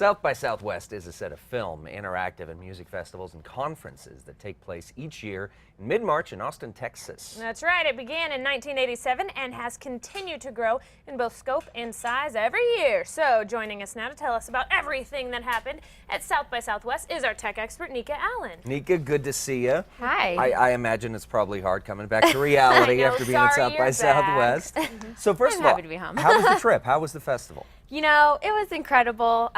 South by Southwest is a set of film, interactive, and music festivals and conferences that take place each year in mid-March in Austin, Texas. That's right. It began in 1987 and has continued to grow in both scope and size every year. So joining us now to tell us about everything that happened at South by Southwest is our tech expert, Nika Allen. Nika, good to see you. Hi. I imagine it's probably hard coming back to reality after being at South by Southwest. So first of all, happy to be home. how was the trip? How was the festival? You know, it was incredible.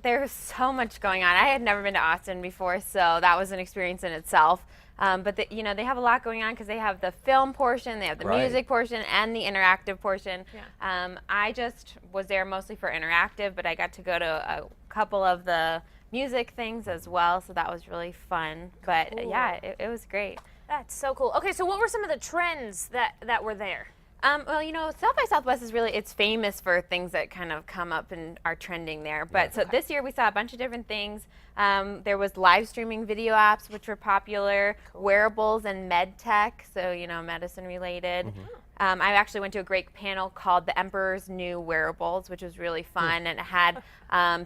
There was so much going on. I had never been to Austin before, so that was an experience in itself. But they have a lot going on because they have the film portion, they have the music portion, and the interactive portion. Yeah. I just was there mostly for interactive, but I got to go to a couple of the music things as well, so that was really fun. But yeah, it was great. That's so cool. Okay, so what were some of the trends that were there? Well, you know, South by Southwest is it's famous for things that kind of come up and are trending there. But so this year we saw a bunch of different things. There was live streaming video apps, which were popular, wearables and med tech, so, you know, medicine related. I actually went to a great panel called The Emperor's New Wearables, which was really fun, and it had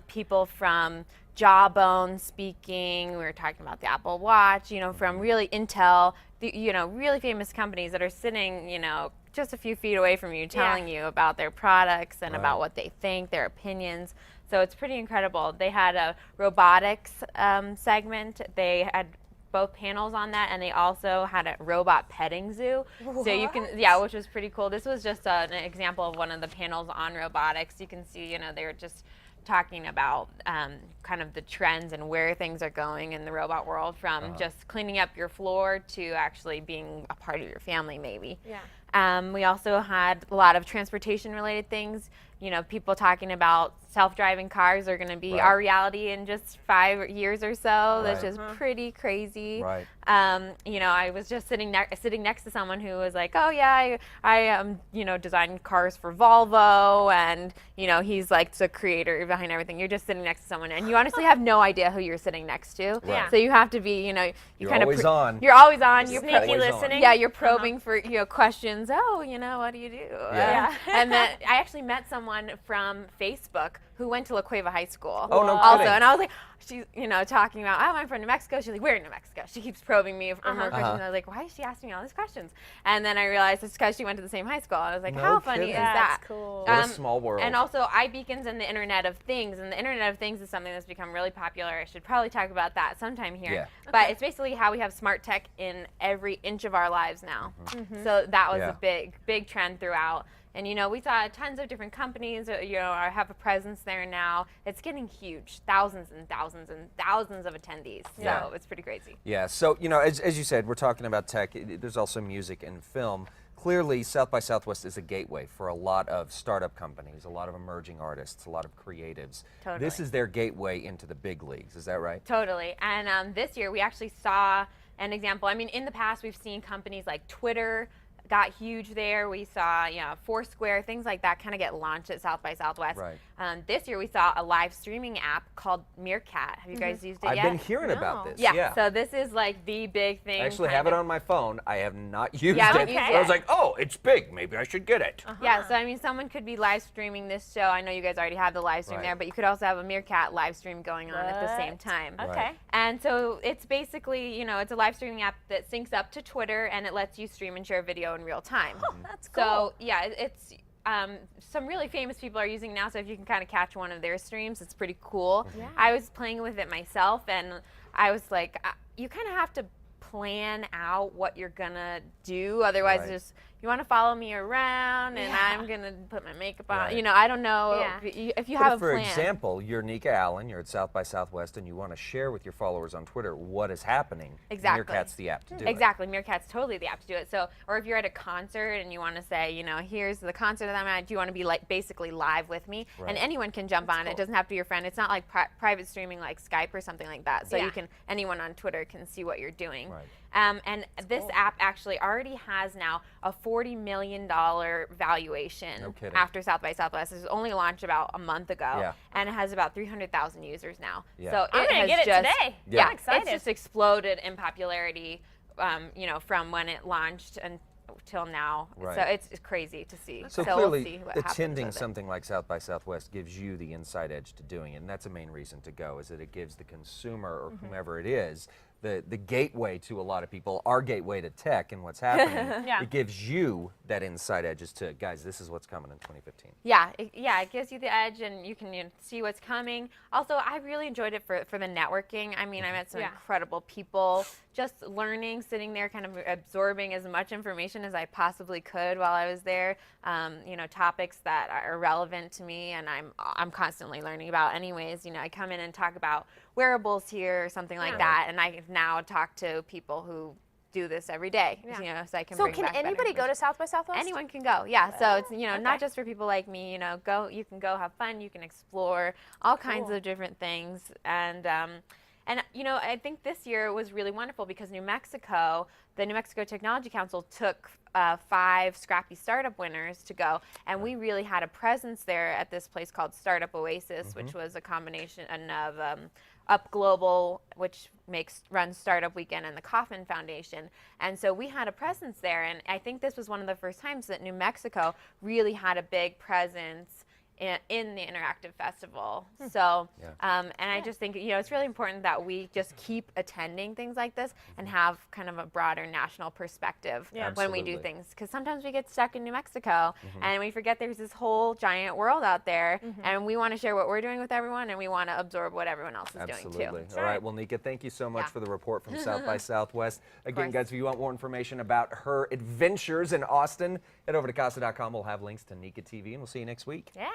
people from Jawbone speaking. We were talking about the Apple Watch, you know, from really Intel, really famous companies that are sitting, you know, just a few feet away from you, telling you about their products and about what they think, their opinions. So it's pretty incredible. They had a robotics segment. They had both panels on that, and they also had a robot petting zoo. What? So you can, which was pretty cool. This was just an example of one of the panels on robotics. You can see, you know, they were just talking about kind of the trends and where things are going in the robot world, from just cleaning up your floor to actually being a part of your family, maybe. Yeah. We also had a lot of transportation related things. You know, people talking about self-driving cars are going to be our reality in just 5 years or so. That's just pretty crazy. Right. You know, I was just sitting next to someone who was like, oh yeah, I you know, designed cars for Volvo, and you know, he's like the creator behind everything. You're just sitting next to someone, and you honestly have no idea who you're sitting next to. Yeah. So you have to be, you know, You're always on. You're always on. You're You're sneaky listening. yeah, you're probing for, you know, questions. Oh, you know, what do you do? Yeah. And then I actually met someone from Facebook who went to La Cueva High School. Oh, no also, kidding. and I was like, she's, you know, talking about, oh, I'm from New Mexico. She's like, where in New Mexico? She keeps probing me for more questions. I was like, why is she asking me all these questions? And then I realized it's because she went to the same high school. I was like, No how funny kidding. is that? That's cool. What a small world. And also iBeacons and the Internet of Things. And the Internet of Things is something that's become really popular. I should probably talk about that sometime here. Yeah. But it's basically how we have smart tech in every inch of our lives now. So that was a big trend throughout. And, you know, we saw tons of different companies, you know, have a presence there now. It's getting huge, thousands and thousands and thousands of attendees. So it's pretty crazy. Yeah, so, you know, as you said, we're talking about tech. There's also music and film. Clearly, South by Southwest is a gateway for a lot of startup companies, a lot of emerging artists, a lot of creatives. Totally. This is their gateway into the big leagues, is that right? Totally. And this year we actually saw an example. I mean, in the past we've seen companies like Twitter got huge there. We saw, you know, Foursquare, things like that kind of get launched at South by Southwest. Right. This year we saw a live streaming app called Meerkat. Have you guys used it yet? I've been hearing about this. Yeah. So this is like the big thing. I actually have it on my phone. I have not used Yeah, it. okay. I was like, oh, it's big. Maybe I should get it. Yeah, so I mean, someone could be live streaming this show. I know you guys already have the live stream there, but you could also have a Meerkat live stream going on at the same time. Okay. And so it's basically, you know, it's a live streaming app that syncs up to Twitter, and it lets you stream and share video in real time. That's cool. So yeah, it's some really famous people are using now. So if you can kind of catch one of their streams, it's pretty cool. Yeah. I was playing with it myself, and I was like, you kind of have to plan out what you're gonna do. Otherwise, just you want to follow me around, and I'm gonna put my makeup on. You know, I don't know if you have a plan. For example, you're Nika Allen. You're at South by Southwest, and you want to share with your followers on Twitter what is happening. Exactly. Meerkat's the app to do it. Exactly. Meerkat's totally the app to do it. So, or if you're at a concert and you want to say, you know, here's the concert that I'm at. Do you want to be like basically live with me? And anyone can jump on. It doesn't have to be your friend. It's not like private streaming like Skype or something like that. So you can, anyone on Twitter can see what you're doing. Right. And this app actually already has now a $40 million valuation after South by Southwest. It was only launched about a month ago, and it has about 300,000 users now. So I'm gonna get it today. Yeah, I'm excited. it's just exploded in popularity, you know, from when it launched and till now. Right. So it's crazy to see. So we'll clearly, see what happens attending with it. something like South by Southwest gives you the inside edge to doing it, and that's a main reason to go, is that it gives the consumer or whomever it is the gateway to a lot of people, our gateway to tech and what's happening. Yeah. It gives you that inside edge as to, guys, this is what's coming in 2015. Yeah, it gives you the edge, and you can see what's coming. Also, I really enjoyed it for the networking. I mean, I met some incredible people. Just learning, sitting there, kind of absorbing as much information as I possibly could while I was there. You know, topics that are relevant to me, and I'm constantly learning about. Anyways, you know, I come in and talk about wearables here or something like that, and I now talk to people who do this every day. Yeah. You know, so I can. So bring can back better anybody go to information. South by Southwest? Anyone can go, yeah. So it's, you know, Okay. not just for people like me. You know, you can go have fun. You can explore all kinds Cool. of different things, and you know, I think this year was really wonderful because New Mexico, the New Mexico Technology Council took 5 Scrappy Startup winners to go, and we really had a presence there at this place called Startup Oasis, which was a combination of Up Global, which runs Startup Weekend, and the Kauffman Foundation. And so we had a presence there, and I think this was one of the first times that New Mexico really had a big presence in the Interactive Festival. So, and I just think, you know, it's really important that we just keep attending things like this and have kind of a broader national perspective when we do Absolutely. things. Because sometimes we get stuck in New Mexico and we forget there's this whole giant world out there, and we want to share what we're doing with everyone, and we want to absorb what everyone else is Absolutely. doing too. All right. Well, Nika, thank you so much Yeah. for the report from South by Southwest. Again, course. guys, if you want more information about her adventures in Austin, head over to Casa.com. We'll have links to Nika TV, and we'll see you next week. Yeah.